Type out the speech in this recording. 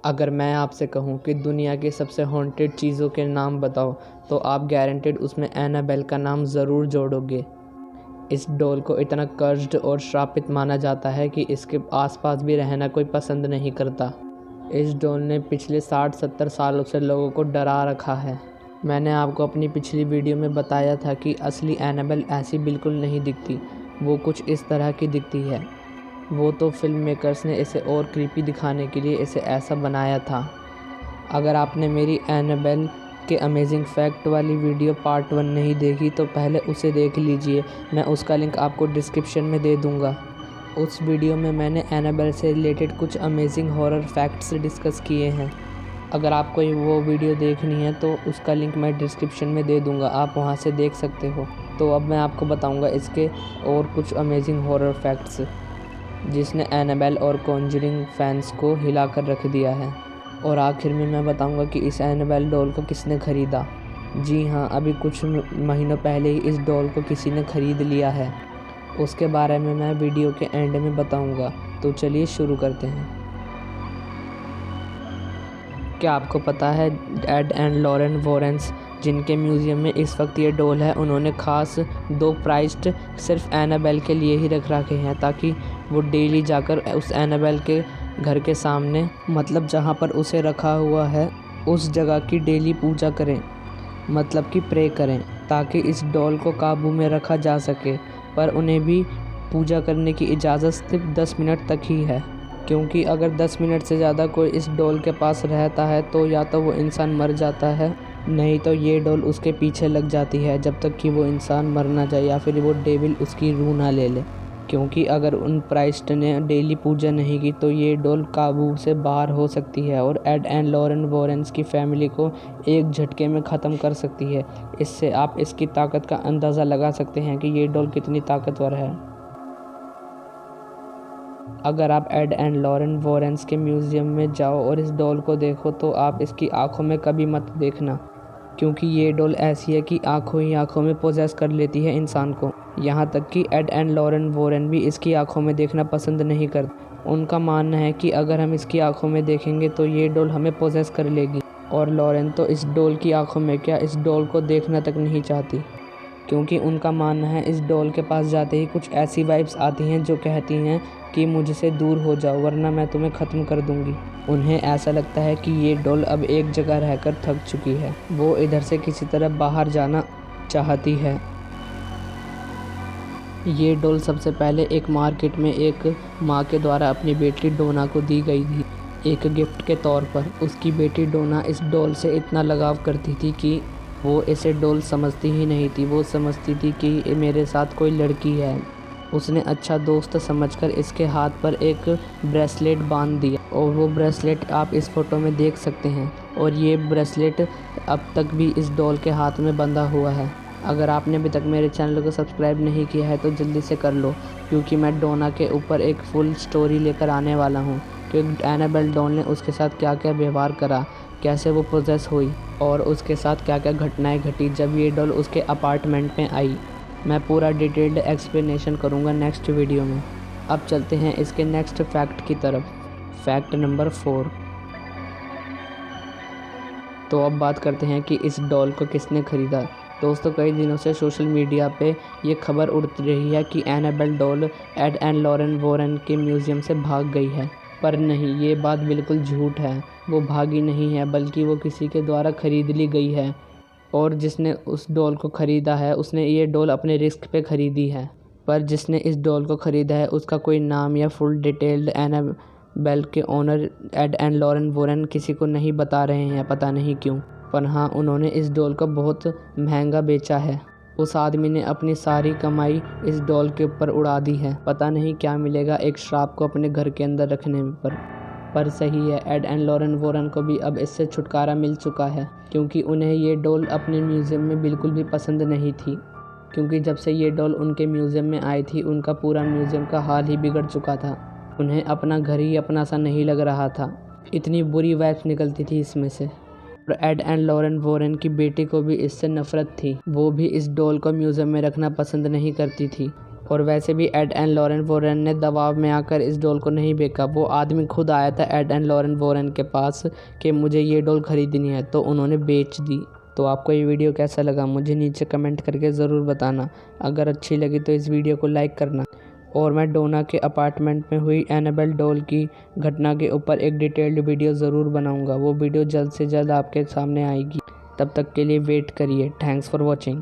अगर मैं आपसे कहूँ कि दुनिया की सबसे हॉन्टेड चीज़ों के नाम बताओ तो आप गारंटेड उसमें एनाबेल का नाम ज़रूर जोड़ोगे। इस डॉल को इतना कर्स्ड और श्रापित माना जाता है कि इसके आसपास भी रहना कोई पसंद नहीं करता। इस डॉल ने पिछले 60-70 सालों से लोगों को डरा रखा है। मैंने आपको अपनी पिछली वीडियो में बताया था कि असली एनाबेल ऐसी बिल्कुल नहीं दिखती, वो कुछ इस तरह की दिखती है। वो तो फिल्म मेकर्स ने इसे और क्रीपी दिखाने के लिए इसे ऐसा बनाया था। अगर आपने मेरी एनाबेल के अमेजिंग फैक्ट वाली वीडियो पार्ट 1 नहीं देखी तो पहले उसे देख लीजिए, मैं उसका लिंक आपको डिस्क्रिप्शन में दे दूँगा। उस वीडियो में मैंने एनाबेल से रिलेटेड कुछ अमेजिंग हॉरर फैक्ट्स डिस्कस किए हैं। अगर आपको वो वीडियो देखनी है तो उसका लिंक मैं डिस्क्रिप्शन में दे दूँगा, आप वहाँ से देख सकते हो। तो अब मैं आपको बताऊँगा इसके और कुछ अमेजिंग हॉरर फैक्ट्स जिसने एनाबेल और कॉन्जरिंग फैंस को हिला कर रख दिया है। और आखिर में मैं बताऊंगा कि इस एनाबेल डॉल को किसने ख़रीदा। जी हाँ, अभी कुछ महीनों पहले ही इस डॉल को किसी ने ख़रीद लिया है। उसके बारे में मैं वीडियो के एंड में बताऊंगा। तो चलिए शुरू करते हैं। क्या आपको पता है एड एंड लॉरेन वॉरेन्स जिनके म्यूज़ियम में इस वक्त ये डॉल है, उन्होंने ख़ास 2 प्राइस्ड सिर्फ एनाबेल के लिए ही रख रखे हैं ताकि वो डेली जाकर उस एनाबेल के घर के सामने, मतलब जहाँ पर उसे रखा हुआ है, उस जगह की डेली पूजा करें, मतलब कि प्रे करें, ताकि इस डॉल को काबू में रखा जा सके। पर उन्हें भी पूजा करने की इजाज़त सिर्फ 10 मिनट तक ही है, क्योंकि अगर 10 मिनट से ज़्यादा कोई इस डॉल के पास रहता है तो या तो वो इंसान मर जाता है, नहीं तो ये डॉल उसके पीछे लग जाती है जब तक कि वो इंसान मर ना जाए या फिर वो डेविल उसकी रूह ना ले ले। क्योंकि अगर उन प्राइस्ट ने डेली पूजा नहीं की तो ये डॉल काबू से बाहर हो सकती है और एड एंड लॉरेन वॉरेन्स की फैमिली को एक झटके में ख़त्म कर सकती है। इससे आप इसकी ताकत का अंदाज़ा लगा सकते हैं कि ये डॉल कितनी ताकतवर है। अगर आप एड एंड लॉरेन वॉरेन्स के म्यूज़ियम में जाओ और इस डॉल को देखो तो आप इसकी आंखों में कभी मत देखना, क्योंकि ये डॉल ऐसी है कि आंखों ही आंखों में पोजेस कर लेती है इंसान को। यहाँ तक कि एड एंड लॉरेन वॉरेन भी इसकी आंखों में देखना पसंद नहीं करते। उनका मानना है कि अगर हम इसकी आंखों में देखेंगे तो ये डॉल हमें पोजेस कर लेगी। और लॉरेन तो इस डॉल की आंखों में क्या, इस डॉल को देखना तक नहीं चाहती, क्योंकि उनका मानना है इस डॉल के पास जाते ही कुछ ऐसी वाइब्स आती हैं जो कहती हैं कि मुझसे दूर हो जाओ वरना मैं तुम्हें ख़त्म कर दूंगी। उन्हें ऐसा लगता है कि ये डॉल अब एक जगह रहकर थक चुकी है, वो इधर से किसी तरह बाहर जाना चाहती है। ये डॉल सबसे पहले एक मार्केट में एक माँ के द्वारा अपनी बेटी डोना को दी गई थी, एक गिफ्ट के तौर पर। उसकी बेटी डोना इस डॉल से इतना लगाव करती थी कि वो इसे डॉल समझती ही नहीं थी, वो समझती थी कि मेरे साथ कोई लड़की है। उसने अच्छा दोस्त समझकर इसके हाथ पर एक ब्रेसलेट बांध दिया और वो ब्रेसलेट आप इस फ़ोटो में देख सकते हैं। और ये ब्रेसलेट अब तक भी इस डॉल के हाथ में बंधा हुआ है। अगर आपने अभी तक मेरे चैनल को सब्सक्राइब नहीं किया है तो जल्दी से कर लो, क्योंकि मैं डोना के ऊपर एक फुल स्टोरी लेकर आने वाला हूँ कि एनाबेल डॉल ने उसके साथ क्या क्या व्यवहार करा, कैसे वो पोजेस हुई और उसके साथ क्या क्या घटनाएं घटी जब ये डॉल उसके अपार्टमेंट में आई। मैं पूरा डिटेल्ड एक्सप्लेनेशन करूँगा नेक्स्ट वीडियो में। अब चलते हैं इसके नेक्स्ट फैक्ट की तरफ, फैक्ट नंबर 4। तो अब बात करते हैं कि इस डॉल को किसने ख़रीदा। दोस्तों, कई दिनों से सोशल मीडिया पे ये खबर उड़ रही है कि Annabelle doll Ed and Lorraine Warren के म्यूज़ियम से भाग गई है, पर नहीं, ये बात बिल्कुल झूठ है। वो भागी नहीं है, बल्कि वो किसी के द्वारा ख़रीद ली गई है। और जिसने उस डॉल को ख़रीदा है उसने ये डॉल अपने रिस्क पे ख़रीदी है। पर जिसने इस डॉल को ख़रीदा है उसका कोई नाम या फुल डिटेल्ड एनाबेल के owner Ed and Lorraine Warren किसी को नहीं बता रहे हैं, पता नहीं क्यों। पर हाँ, उन्होंने इस डॉल को बहुत महंगा बेचा है। उस आदमी ने अपनी सारी कमाई इस डॉल के ऊपर उड़ा दी है। पता नहीं क्या मिलेगा एक श्राप को अपने घर के अंदर रखने पर सही है, एड एंड लॉरेन वॉरेन को भी अब इससे छुटकारा मिल चुका है, क्योंकि उन्हें ये डॉल अपने म्यूज़ियम में बिल्कुल भी पसंद नहीं थी। क्योंकि जब से ये डॉल उनके म्यूज़ियम में आई थी उनका पूरा म्यूज़ियम का हाल ही बिगड़ चुका था। उन्हें अपना घर ही अपना सा नहीं लग रहा था, इतनी बुरी वाइब्स निकलती थी इसमें से। और एड एंड लॉरेन वॉरेन की बेटी को भी इससे नफ़रत थी, वो भी इस डॉल को म्यूज़ियम में रखना पसंद नहीं करती थी। और वैसे भी एड एंड लॉरेन वॉरेन ने दबाव में आकर इस डॉल को नहीं बेचा। वो आदमी खुद आया था एड एंड लॉरेन वॉरेन के पास कि मुझे ये डॉल ख़रीदनी है, तो उन्होंने बेच दी। तो आपको ये वीडियो कैसा लगा मुझे नीचे कमेंट करके ज़रूर बताना। अगर अच्छी लगी तो इस वीडियो को लाइक करना। और मैं डोना के अपार्टमेंट में हुई एनाबेल डॉल की घटना के ऊपर एक डिटेल्ड वीडियो ज़रूर बनाऊंगा। वो वीडियो जल्द से जल्द आपके सामने आएगी। तब तक के लिए वेट करिए। Thanks for watching.